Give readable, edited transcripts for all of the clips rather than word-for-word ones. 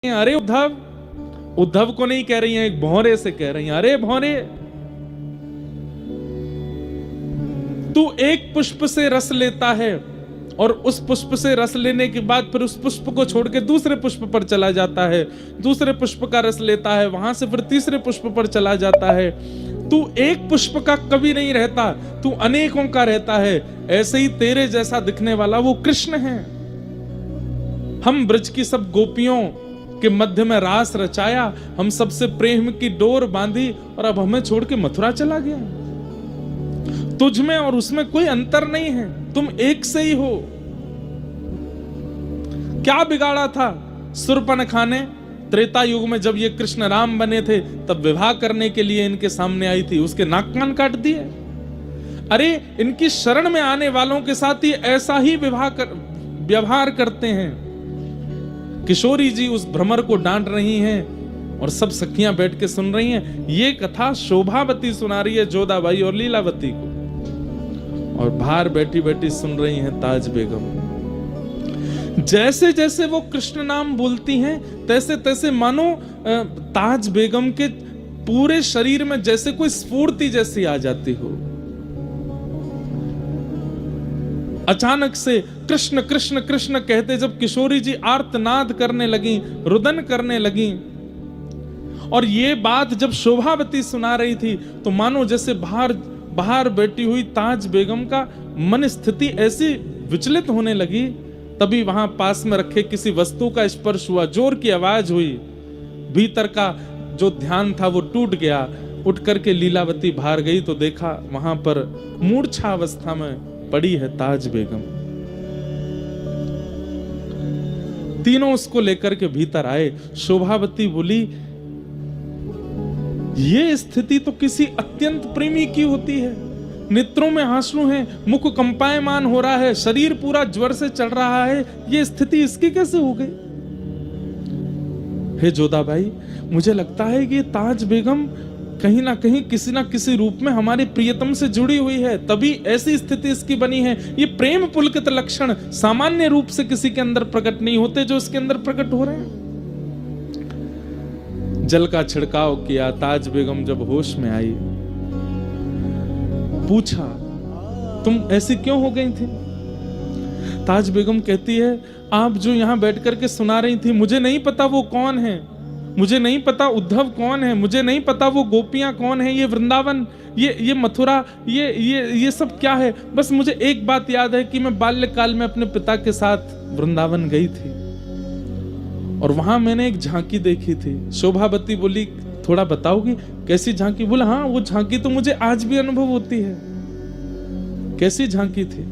अरे उद्धव, उद्धव को नहीं कह रही हैं, एक भौरे से कह रही हैं, अरे भौरे, तू एक पुष्प से रस लेता है और उस पुष्प से रस लेने के बाद फिर उस पुष्प को छोड़ के दूसरे पुष्प पर चला जाता है, दूसरे पुष्प का रस लेता है, वहां से फिर तीसरे पुष्प पर चला जाता है। तू एक पुष्प का कभी नहीं रहता, तू अनेकों का रहता है। ऐसे ही तेरे जैसा दिखने वाला वो कृष्ण है। हम ब्रज की सब गोपियों के मध्य में रास रचाया, हम सबसे प्रेम की डोर बांधी और अब हमें छोड़ के मथुरा चला गया। तुझ में और उसमें कोई अंतर नहीं है, तुम एक से ही हो। क्या बिगाड़ा था शूर्पणखा ने? त्रेता युग में जब ये कृष्ण राम बने थे तब विवाह करने के लिए इनके सामने आई थी, उसके नाक कान काट दिए। अरे इनकी शरण में आने वालों के साथ ही ऐसा ही व्यवहार करते हैं। किशोरी जी उस भ्रमर को डांट रही हैं और सब सखियां बैठ के सुन रही हैं। ये कथा शोभावती सुना रही है जोधाबाई और लीलावती को, और बाहर बैठी बैठी सुन रही हैं ताज बेगम। जैसे जैसे वो कृष्ण नाम बोलती हैं तैसे तैसे मानो ताज बेगम के पूरे शरीर में जैसे कोई स्फूर्ति जैसी आ जाती हो। अचानक से कृष्ण कृष्ण कृष्ण कहते जब किशोरी जी आर्तनाद करने लगी, रुदन करने लगी, और ये बात जब शोभावती सुना रही थी तो मानो जैसे बाहर बैठी हुई ताज बेगम का मन स्थिति ऐसी विचलित होने लगी। तभी वहां पास में रखे किसी वस्तु का स्पर्श हुआ, जोर की आवाज हुई, भीतर का जो ध्यान था वो टूट गया। उठ करके लीलावती बाहर गई तो देखा वहां पर मूर्छा अवस्था में पड़ी है ताज बेगम। तीनों उसको लेकर के भीतर आए। शोभावती बोली, ये स्थिति तो किसी अत्यंत प्रेमी की होती है। नेत्रों में आंसू हैं, मुख कंपायमान हो रहा है, शरीर पूरा ज्वर से चढ़ रहा है, ये स्थिति इसकी कैसे हो गई? हे जोधाबाई, मुझे लगता है कि ताज बेगम कहीं ना कहीं किसी ना किसी रूप में हमारे प्रियतम से जुड़ी हुई है, तभी ऐसी स्थिति इसकी बनी है। ये प्रेम पुलकित लक्षण सामान्य रूप से किसी के अंदर प्रकट नहीं होते जो इसके अंदर प्रकट हो रहे हैं। जल का छिड़काव किया। ताज बेगम जब होश में आई, पूछा, तुम ऐसी क्यों हो गई थी? ताज बेगम कहती है, आप जो यहां बैठ करके सुना रही थी, मुझे नहीं पता वो कौन है, मुझे नहीं पता उद्धव कौन है, मुझे नहीं पता वो गोपियां कौन है, ये वृंदावन, ये मथुरा, ये सब क्या है। बस मुझे एक बात याद है कि मैं बाल्यकाल में अपने पिता के साथ वृंदावन गई थी और वहां मैंने एक झांकी देखी थी। शोभावती बोली, थोड़ा बताओगी कैसी झांकी? बोला, हाँ वो झांकी तो मुझे आज भी अनुभव होती है। कैसी झांकी थी?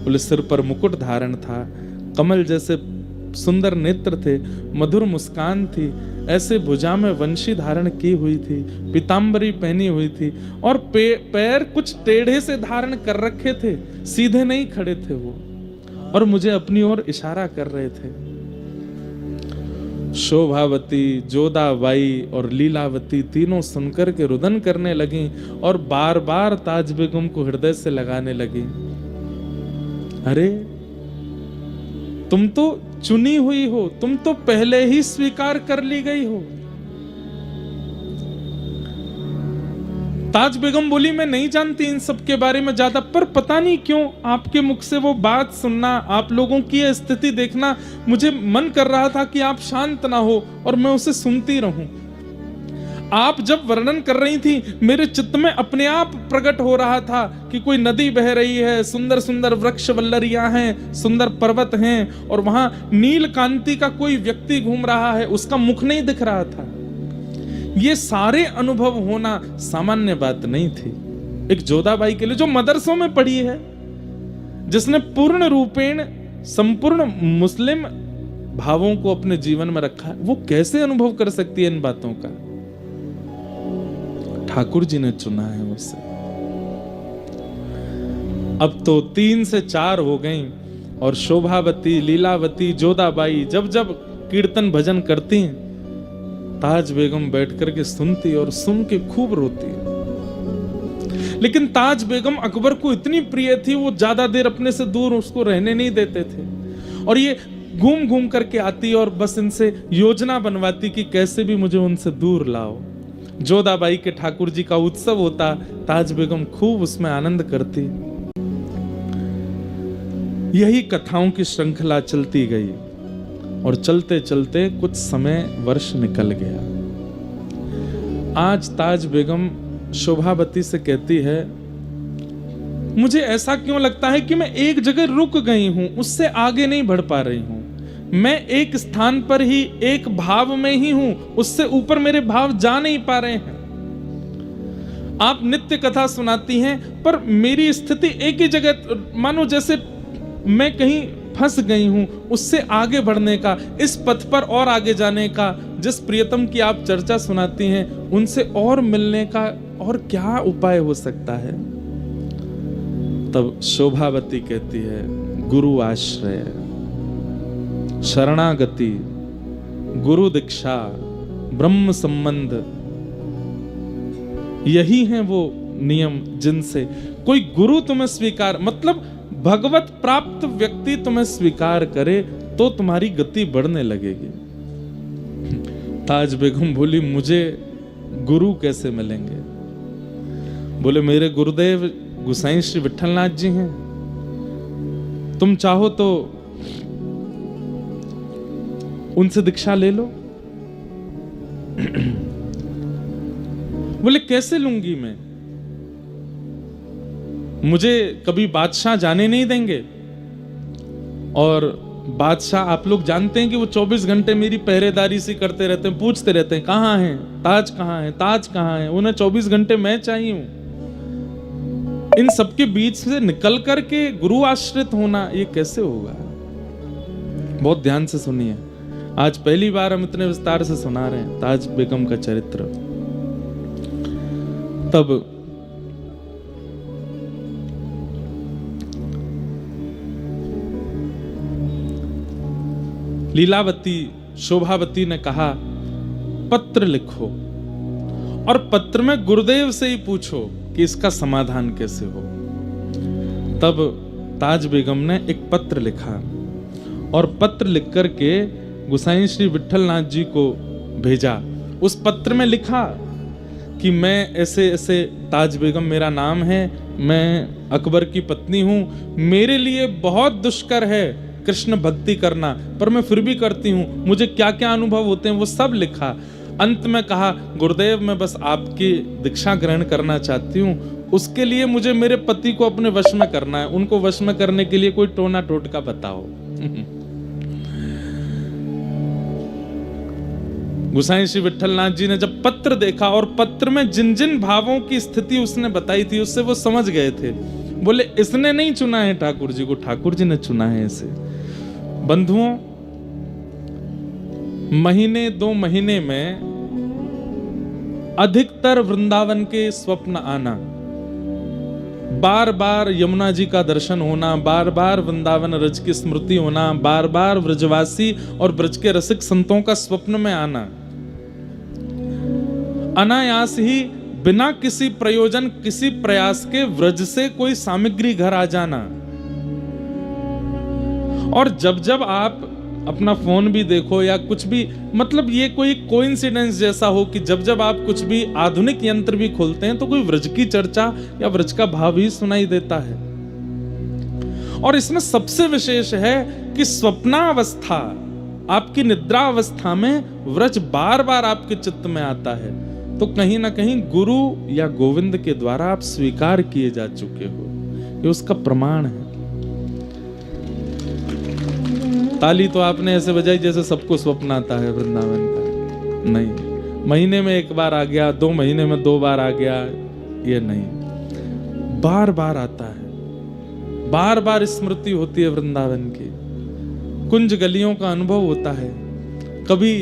बोले, सिर पर मुकुट धारण था, कमल जैसे सुंदर नेत्र थे, मधुर मुस्कान थी, ऐसे भुजा में वंशी धारण की हुई थी, पीतांबरी पहनी हुई थी और पैर कुछ टेढ़े से धारण कर रखे थे, सीधे नहीं खड़े थे वो, और मुझे अपनी ओर इशारा कर रहे थे। शोभावती, जोधाबाई और लीलावती तीनों सुनकर के रुदन करने लगी और बार बार ताज बेगम को हृदय से लगाने लगी। अरे तुम तो चुनी हुई हो, तुम तो पहले ही स्वीकार कर ली गई हो। ताज बेगम बोली, मैं नहीं जानती इन सब के बारे में ज्यादा, पर पता नहीं क्यों आपके मुख से वो बात सुनना, आप लोगों की यह स्थिति देखना, मुझे मन कर रहा था कि आप शांत ना हो और मैं उसे सुनती रहूं। आप जब वर्णन कर रही थी, मेरे चित्त में अपने आप प्रकट हो रहा था कि कोई नदी बह रही है, सुंदर सुंदर वृक्ष वल्लरियां हैं, सुंदर पर्वत हैं, और वहां नील कांति का कोई व्यक्ति घूम रहा है, उसका मुख नहीं दिख रहा था। ये सारे अनुभव होना सामान्य बात नहीं थी एक जोधाबाई के लिए, जो मदरसों में पढ़ी है, जिसने पूर्ण रूपेण संपूर्ण मुस्लिम भावों को अपने जीवन में रखा है। वो कैसे अनुभव कर सकती है इन बातों का? ठाकुर जी ने चुना है उसे। अब तो 3 से 4 हो गई और शोभावती, लीलावती, जोधाबाई जब जब कीर्तन भजन करती हैं, ताज बेगम बैठ करके सुनती और सुन के खूब रोती। लेकिन ताज बेगम अकबर को इतनी प्रिय थी, वो ज्यादा देर अपने से दूर उसको रहने नहीं देते थे। और ये घूम घूम करके आती और बस इनसे योजना बनवाती कि कैसे भी मुझे उनसे दूर लाओ। जोधाबाई के ठाकुर जी का उत्सव होता, ताज बेगम खूब उसमें आनंद करती। यही कथाओं की श्रृंखला चलती गई और चलते चलते कुछ समय वर्ष निकल गया। आज ताज बेगम शोभावती से कहती है, मुझे ऐसा क्यों लगता है कि मैं एक जगह रुक गई हूं, उससे आगे नहीं बढ़ पा रही हूं। मैं एक स्थान पर ही, एक भाव में ही हूं, उससे ऊपर मेरे भाव जा नहीं पा रहे हैं। आप नित्य कथा सुनाती हैं, पर मेरी स्थिति एक ही जगह, मानो जैसे मैं कहीं फंस गई हूं। उससे आगे बढ़ने का, इस पथ पर और आगे जाने का, जिस प्रियतम की आप चर्चा सुनाती हैं, उनसे और मिलने का और क्या उपाय हो सकता है? तब शोभावती कहती है, गुरु आश्रय, शरणागति, गुरु दीक्षा, ब्रह्म संबंध, यही हैं वो नियम जिनसे कोई गुरु तुम्हें स्वीकार, मतलब भगवत प्राप्त व्यक्ति तुम्हें स्वीकार करे तो तुम्हारी गति बढ़ने लगेगी। ताज बेगम बोली, मुझे गुरु कैसे मिलेंगे? बोले, मेरे गुरुदेव गुसाई श्री विठलनाथ जी हैं, तुम चाहो तो उनसे दीक्षा ले लो। बोले, कैसे लूंगी मैं? मुझे कभी बादशाह जाने नहीं देंगे, और बादशाह आप लोग जानते हैं कि वो 24 घंटे मेरी पहरेदारी सी करते रहते हैं, पूछते रहते हैं कहाँ हैं, ताज कहाँ है, ताज कहाँ है। उन्हें 24 घंटे मैं चाहिए हूं। इन सबके बीच से निकल करके गुरु आश्रित होना, ये कैसे होगा? बहुत ध्यान से सुनिए, आज पहली बार हम इतने विस्तार से सुना रहे हैं ताज बेगम का चरित्र। तब लीलावती शोभावती ने कहा, पत्र लिखो और पत्र में गुरुदेव से ही पूछो कि इसका समाधान कैसे हो। तब ताज बेगम ने एक पत्र लिखा और पत्र लिख करके गुसाई श्री विठलनाथ जी को भेजा। उस पत्र में लिखा कि मैं ऐसे ऐसे, ताज बेगम मेरा नाम है, मैं अकबर की पत्नी हूं, मेरे लिए बहुत दुष्कर है कृष्ण भक्ति करना, पर मैं फिर भी करती हूं, मुझे क्या क्या अनुभव होते हैं वो सब लिखा। अंत में कहा, गुरुदेव मैं बस आपकी दीक्षा ग्रहण करना चाहती हूं, उसके लिए मुझे मेरे पति को अपने वश में करना है, उनको वश में करने के लिए कोई टोना टोटका बताओ। गुसाई श्री विठलनाथ जी ने जब पत्र देखा और पत्र में जिन जिन भावों की स्थिति उसने बताई थी, उससे वो समझ गए थे। बोले, इसने नहीं चुना है ठाकुर जी को, ठाकुर जी ने चुना है इसे। बंधुओं, महीने 2 महीने में अधिकतर वृंदावन के स्वप्न आना, बार बार यमुना जी का दर्शन होना, बार बार वृंदावन रज की स्मृति होना, बार बार ब्रजवासी और ब्रज के रसिक संतों का स्वप्न में आना, अनायास ही बिना किसी प्रयोजन, किसी प्रयास के व्रज से कोई सामग्री घर आ जाना। और जब जब आप अपना फोन भी देखो या कुछ भी, मतलब ये कोई कोइंसिडेंस जैसा हो कि जब जब आप कुछ भी आधुनिक यंत्र भी खोलते हैं तो कोई व्रज की चर्चा या व्रज का भाव ही सुनाई देता है। और इसमें सबसे विशेष है कि स्वप्नावस्था, आपकी निद्रा अवस्था में व्रज बार बार आपके चित्त में आता है, तो कहीं ना कहीं गुरु या गोविंद के द्वारा आप स्वीकार किए जा चुके हो, ये उसका प्रमाण है। ताली तो आपने ऐसे बजाई जैसे सबको स्वप्न आता है वृंदावन का, नहीं। महीने में 1 बार आ गया, 2 महीने में 2 बार आ गया, ये नहीं, बार बार आता है, बार बार स्मृति होती है वृंदावन की। कुंज गलियों का अनुभव होता है, कभी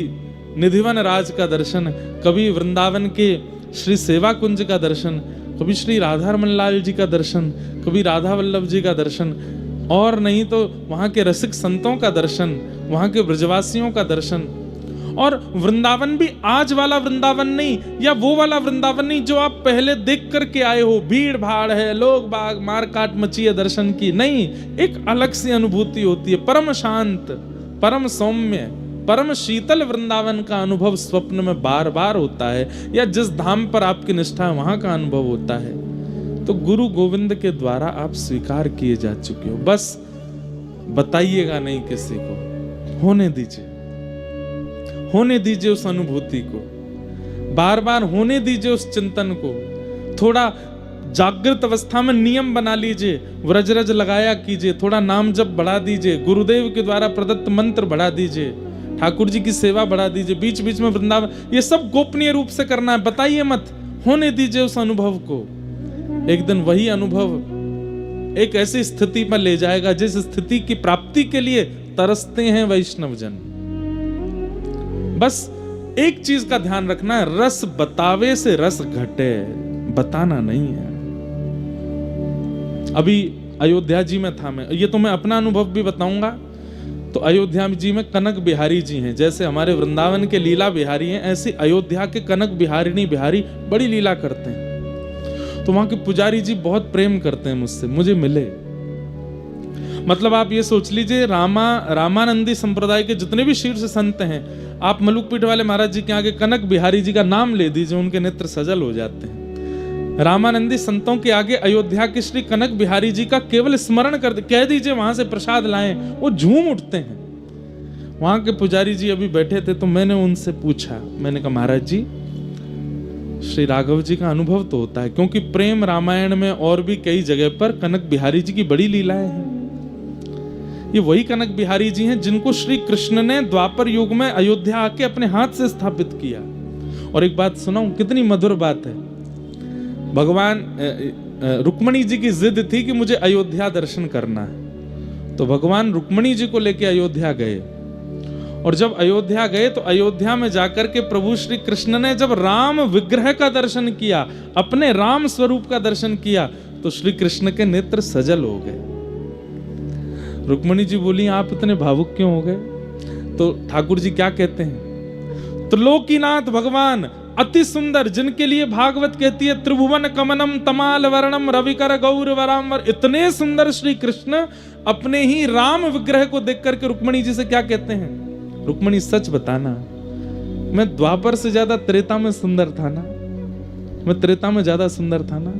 निधिवन राज का दर्शन, कभी वृंदावन के श्री सेवा कुंज का दर्शन, कभी श्री राधा रमन लाल जी का दर्शन, कभी राधा वल्लभ जी का दर्शन, और नहीं तो वहां के रसिक संतों का दर्शन, वहां के ब्रजवासियों का दर्शन। और वृंदावन भी आज वाला वृंदावन नहीं, या वो वाला वृंदावन नहीं जो आप पहले देख करके आए हो, भीड़ भाड़ है, लोग बाग, मार काट मची है दर्शन की, नहीं, एक अलग सी अनुभूति होती है, परम शांत, परम सौम्य, परम शीतल वृंदावन का अनुभव स्वप्न में बार बार होता है, या जिस धाम पर आपकी निष्ठा है वहां का अनुभव होता है, तो गुरु गोविंद के द्वारा आप स्वीकार किए जा चुके हो। बस बताइएगा नहीं किसी को, होने दीजिए, होने दीजिए उस अनुभूति को, बार बार होने दीजिए उस चिंतन को। थोड़ा जागृत अवस्था में नियम बना लीजिए, व्रजरज लगाया कीजिए, थोड़ा नाम जप बढ़ा दीजिए, गुरुदेव के द्वारा प्रदत्त मंत्र बढ़ा दीजिए, ठाकुर जी की सेवा बढ़ा दीजिए, बीच बीच में वृंदावन, ये सब गोपनीय रूप से करना है, बताइए मत, होने दीजिए उस अनुभव को। एक दिन वही अनुभव एक ऐसी स्थिति पर ले जाएगा जिस स्थिति की प्राप्ति के लिए तरसते हैं वैष्णवजन। बस एक चीज का ध्यान रखना है, रस बतावे से रस घटे, बताना नहीं है। अभी अयोध्या जी में था मैं, ये तो मैं अपना अनुभव भी बताऊंगा। तो अयोध्या जी में कनक बिहारी जी हैं, जैसे हमारे वृंदावन के लीला बिहारी हैं, ऐसे अयोध्या के कनक बिहारिणी बिहारी बड़ी लीला करते हैं। तो वहां के पुजारी जी बहुत प्रेम करते हैं मुझसे, मुझे मिले। मतलब आप ये सोच लीजिए, रामानंदी संप्रदाय के जितने भी शीर्ष संत हैं, आप मलुकपीठ वाले महाराज जी के आगे कनक बिहारी जी का नाम ले दीजिए, उनके नेत्र सजल हो जाते हैं। रामानंदी संतों के आगे अयोध्या के श्री कनक बिहारी जी का केवल स्मरण कर कह दीजिए वहां से प्रसाद लाएं, वो झूम उठते हैं। वहां के पुजारी जी अभी बैठे थे, तो मैंने उनसे पूछा, मैंने कहा महाराज जी, श्री राघव जी का अनुभव तो होता है, क्योंकि प्रेम रामायण में और भी कई जगह पर कनक बिहारी जी की बड़ी लीलाएं हैं। ये वही कनक बिहारी जी हैं जिनको श्री कृष्ण ने द्वापर युग में अयोध्या आके अपने हाथ से स्थापित किया। और एक बात सुनाऊं, कितनी मधुर बात है। भगवान रुक्मणी जी की जिद थी कि मुझे अयोध्या दर्शन करना है, तो भगवान रुक्मणी जी को लेकर अयोध्या गए। और जब अयोध्या गए तो अयोध्या में जाकर के प्रभु श्री कृष्ण ने जब राम विग्रह का दर्शन किया, अपने राम स्वरूप का दर्शन किया, तो श्री कृष्ण के नेत्र सजल हो गए। रुक्मणी जी बोली, आप इतने भावुक क्यों हो गए? तो ठाकुर जी क्या कहते हैं, त्रिलोकीनाथ भगवान अति सुंदर, जिनके लिए भागवत कहती है त्रिभुवन कमनम तमाल वर्णम रविकर गौर वरांबर, इतने सुंदर श्री कृष्ण अपने ही राम विग्रह को देख करके रुक्मणी जी से क्या कहते हैं, रुक्मणी सच बताना, मैं द्वापर से ज्यादा त्रेता में सुंदर था ना, मैं त्रेता में ज्यादा सुंदर था ना।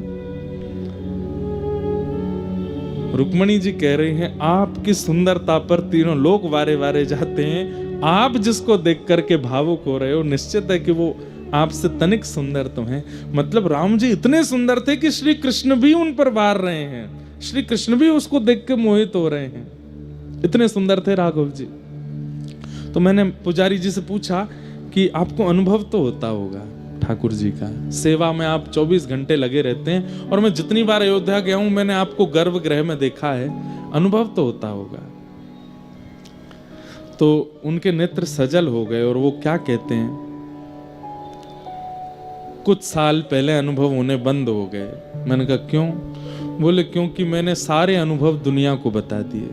रुक्मणी जी कह रही हैं, आपकी सुंदरता पर तीनों लोग वारे वारे जाते हैं, आप जिसको देख करके भावुक हो रहे हो, निश्चित है कि वो आपसे तनिक सुंदर तो हैं। मतलब राम जी इतने सुंदर थे कि श्री कृष्ण भी उन पर वार रहे हैं, श्री कृष्ण भी उसको देख के मोहित हो रहे हैं, इतने सुंदर थे राघव जी। तो मैंने पुजारी जी से पूछा कि आपको अनुभव तो होता होगा ठाकुर जी का, सेवा में आप 24 घंटे लगे रहते हैं, और मैं जितनी बार अयोध्या गया हूं मैंने आपको गर्भगृह में देखा है, अनुभव तो होता होगा। तो उनके नेत्र सजल हो गए और वो क्या कहते हैं, कुछ साल पहले अनुभव होने बंद हो गए। मैंने कहा क्यों? बोले क्योंकि मैंने सारे अनुभव दुनिया को बता दिए।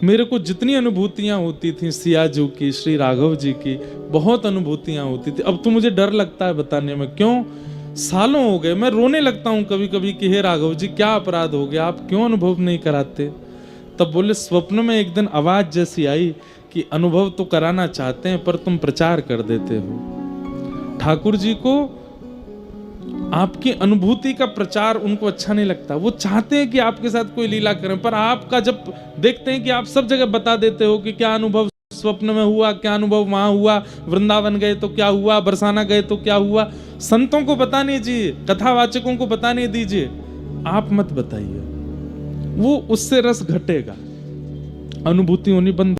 मेरे को जितनी अनुभूतियां होती थी सियाजू की, श्री राघव जी की, बहुत अनुभूतियां होती थी, अब तो मुझे डर लगता है बताने में। क्यों? सालों हो गए, मैं रोने लगता हूं कभी कभी कि हे राघव जी क्या अपराध हो गया, आप क्यों अनुभव नहीं कराते? तब बोले स्वप्न में एक दिन आवाज जैसी आई कि अनुभव तो कराना चाहते हैं पर तुम प्रचार कर देते हो। ठाकुर जी को आपकी अनुभूति का प्रचार उनको अच्छा नहीं लगता, वो चाहते हैं कि आपके साथ कोई लीला करें, पर आपका जब देखते हैं कि आप सब जगह बता देते हो कि क्या अनुभव स्वप्न में हुआ, क्या अनुभव वहां हुआ, वृंदावन गए तो क्या हुआ, बरसाना गए तो क्या हुआ, संतों को बताने दीजिए, कथावाचकों को बताने दीजिए, आप मत बताइए, वो उससे रस घटेगा, अनुभूति होनी बंद।